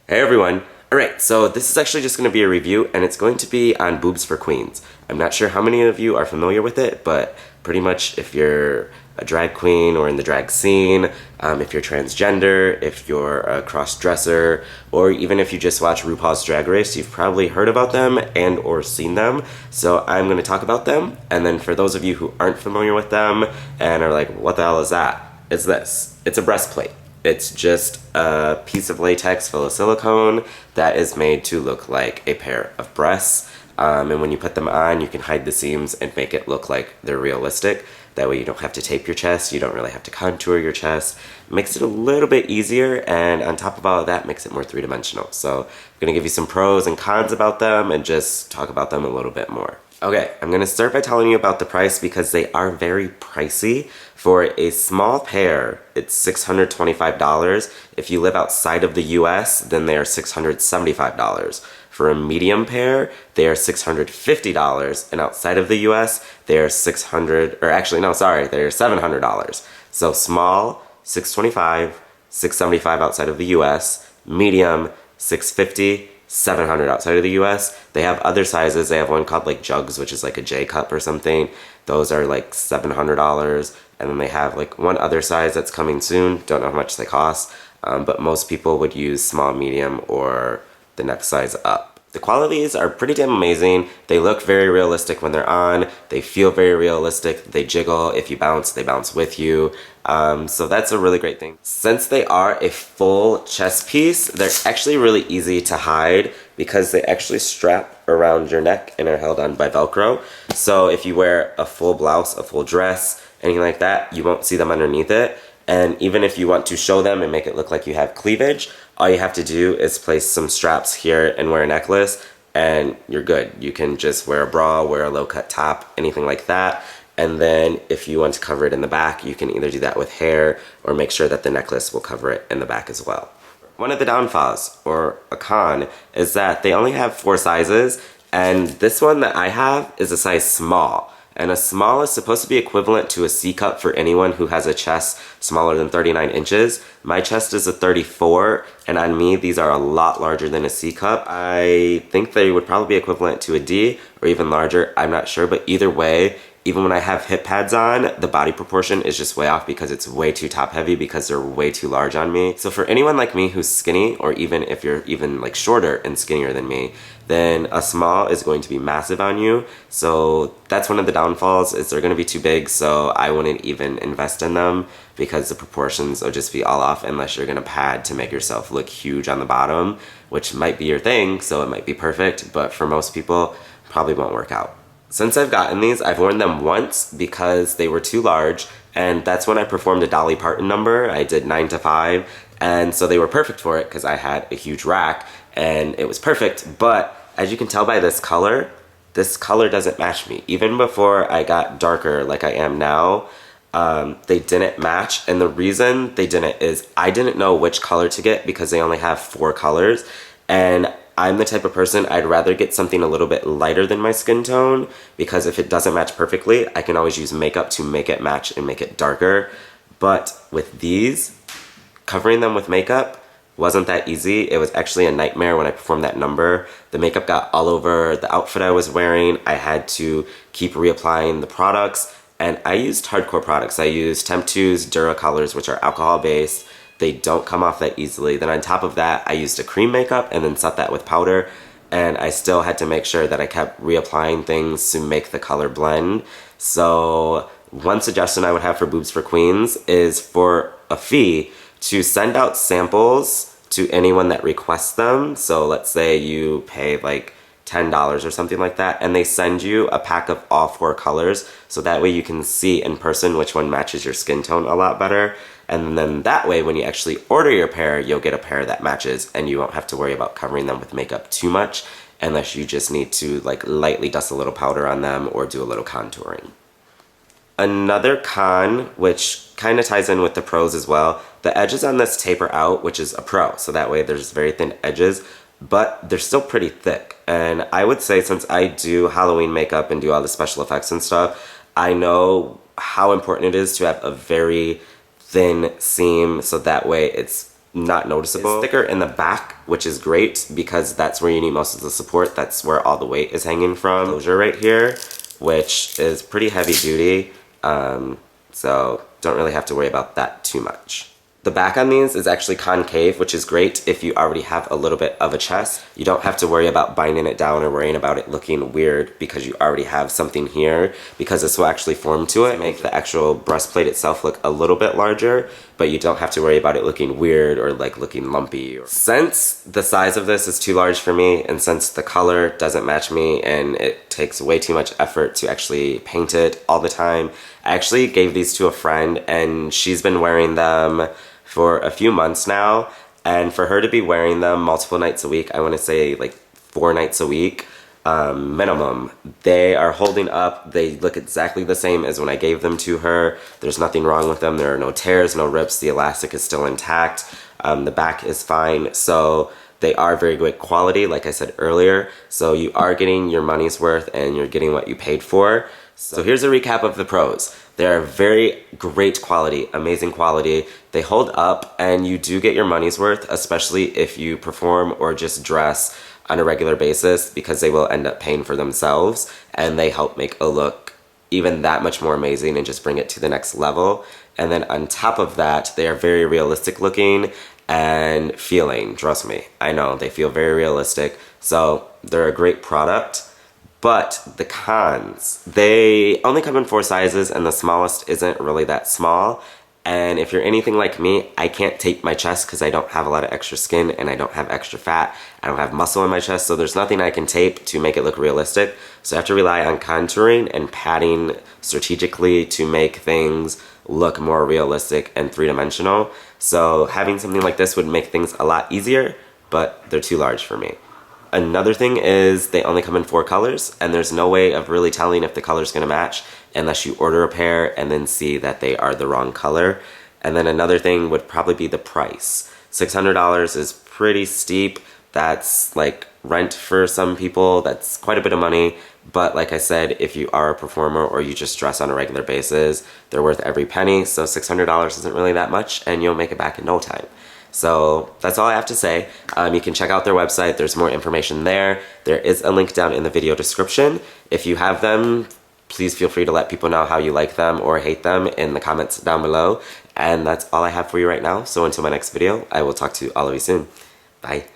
Hey everyone! Alright, so this is actually just going to be a review and it's going to be on Boobs for Queens. I'm not sure how many of you are familiar with it, but pretty much if you're a drag queen or in the drag scene, if you're transgender, if you're a cross-dresser, or even if you just watch RuPaul's Drag Race, you've probably heard about them and or seen them. So I'm going to talk about them, and then for those of you who aren't familiar with them and are like, what the hell is that? It's this. It's a breastplate. It's just a piece of latex full of silicone that is made to look like a pair of breasts. And when you put them on, you can hide the seams and make it look like they're realistic. That way you don't have to tape your chest, you don't really have to contour your chest. Makes it a little bit easier, and on top of all of that, makes it more three-dimensional. So I'm gonna give you some pros and cons about them and just talk about them a little bit more. Okay, I'm gonna start by telling you about the price because they are very pricey. For a small pair, it's $625. If you live outside of the US, then they are $675. For a medium pair, they are $650, and outside of the US, they are they're $700. So small, $625, $675 outside of the US, medium, $650, $700 outside of the US. They have other sizes. They have one called like Jugs, which is like a J cup or something. Those are like $700. And then they have like one other size that's coming soon. Don't know how much they cost. But most people would use small, medium, or the next size up. The qualities are pretty damn amazing. They look very realistic when they're on. They feel very realistic. They jiggle. If you bounce, they bounce with you. So that's a really great thing. Since they are a full chest piece, they're actually really easy to hide because they actually strap around your neck and are held on by Velcro. So if you wear a full blouse, a full dress, anything like that, you won't see them underneath it. And even if you want to show them and make it look like you have cleavage, all you have to do is place some straps here and wear a necklace, and you're good. You can just wear a bra, wear a low-cut top, anything like that. And then if you want to cover it in the back, you can either do that with hair or make sure that the necklace will cover it in the back as well. One of the downfalls, or a con, is that they only have 4 sizes, and this one that I have is a size small. And a small is supposed to be equivalent to a C cup for anyone who has a chest smaller than 39 inches. My chest is a 34, and on me, these are a lot larger than a C cup. I think they would probably be equivalent to a D, or even larger, I'm not sure, but either way, even when I have hip pads on, the body proportion is just way off because it's way too top heavy because they're way too large on me. So for anyone like me who's skinny, or even if you're even like shorter and skinnier than me, then a small is going to be massive on you. So that's one of the downfalls, is they're gonna be too big, so I wouldn't even invest in them because the proportions will just be all off unless you're gonna pad to make yourself look huge on the bottom, which might be your thing, so it might be perfect, but for most people, probably won't work out. Since I've gotten these, I've worn them once because they were too large, and that's when I performed a Dolly Parton number. I did 9 to 5, and so they were perfect for it because I had a huge rack, and it was perfect. But as you can tell by this color doesn't match me. Even before I got darker like I am now, they didn't match, and the reason they didn't is I didn't know which color to get because they only have 4 colors, and I'm the type of person, I'd rather get something a little bit lighter than my skin tone, because if it doesn't match perfectly, I can always use makeup to make it match and make it darker. But with these, covering them with makeup wasn't that easy. It was actually a nightmare when I performed that number. The makeup got all over the outfit I was wearing. I had to keep reapplying the products, and I used hardcore products. I used Temp2's Duracolors, which are alcohol-based. They don't come off that easily. Then on top of that, I used a cream makeup and then set that with powder, and I still had to make sure that I kept reapplying things to make the color blend. So one suggestion I would have for Boobs for Queens is, for a fee, to send out samples to anyone that requests them. So let's say you pay like $10 or something like that, and they send you a pack of all 4 colors, so that way you can see in person which one matches your skin tone a lot better. And then that way, when you actually order your pair, you'll get a pair that matches, and you won't have to worry about covering them with makeup too much, unless you just need to like lightly dust a little powder on them or do a little contouring. Another con, which kind of ties in with the pros as well, the edges on this taper out, which is a pro, so that way there's very thin edges, but they're still pretty thick. And I would say, since I do Halloween makeup and do all the special effects and stuff, I know how important it is to have a very thin seam, so that way it's not noticeable. It's thicker in the back, which is great because that's where you need most of the support. That's where all the weight is hanging from. Closure right here, which is pretty heavy duty, so don't really have to worry about that too much. The back on these is actually concave, which is great if you already have a little bit of a chest. You don't have to worry about binding it down or worrying about it looking weird because you already have something here, because this will actually form to it, make the actual breastplate itself look a little bit larger, but you don't have to worry about it looking weird or like looking lumpy. Since the size of this is too large for me, and since the color doesn't match me and it takes way too much effort to actually paint it all the time, I actually gave these to a friend and she's been wearing them for a few months now, and for her to be wearing them multiple nights a week, I want to say like 4 nights a week minimum, they are holding up. They look exactly the same as when I gave them to her. There's nothing wrong with them. There are no tears, no rips. The elastic is still intact. The back is fine. So they are very great quality, like I said earlier. So you are getting your money's worth and you're getting what you paid for. So here's a recap of the pros. They're very great quality, amazing quality. They hold up and you do get your money's worth, especially if you perform or just dress on a regular basis, because they will end up paying for themselves and they help make a look even that much more amazing and just bring it to the next level. And then on top of that, they are very realistic looking and feeling, trust me. I know, they feel very realistic. So they're a great product. But the cons, they only come in 4 sizes and the smallest isn't really that small. And if you're anything like me, I can't tape my chest because I don't have a lot of extra skin and I don't have extra fat. I don't have muscle in my chest, so there's nothing I can tape to make it look realistic. So I have to rely on contouring and padding strategically to make things look more realistic and 3-dimensional. So having something like this would make things a lot easier, but they're too large for me. Another thing is they only come in 4 colors, and there's no way of really telling if the color's gonna match unless you order a pair and then see that they are the wrong color. And then another thing would probably be the price. $600 is pretty steep. That's like rent for some people. That's quite a bit of money. But like I said, if you are a performer or you just dress on a regular basis, they're worth every penny. So $600 isn't really that much and you'll make it back in no time. So that's all I have to say. You can check out their website. There's more information there. There is a link down in the video description. If you have them, please feel free to let people know how you like them or hate them in the comments down below. And that's all I have for you right now. So until my next video, I will talk to all of you soon. Bye.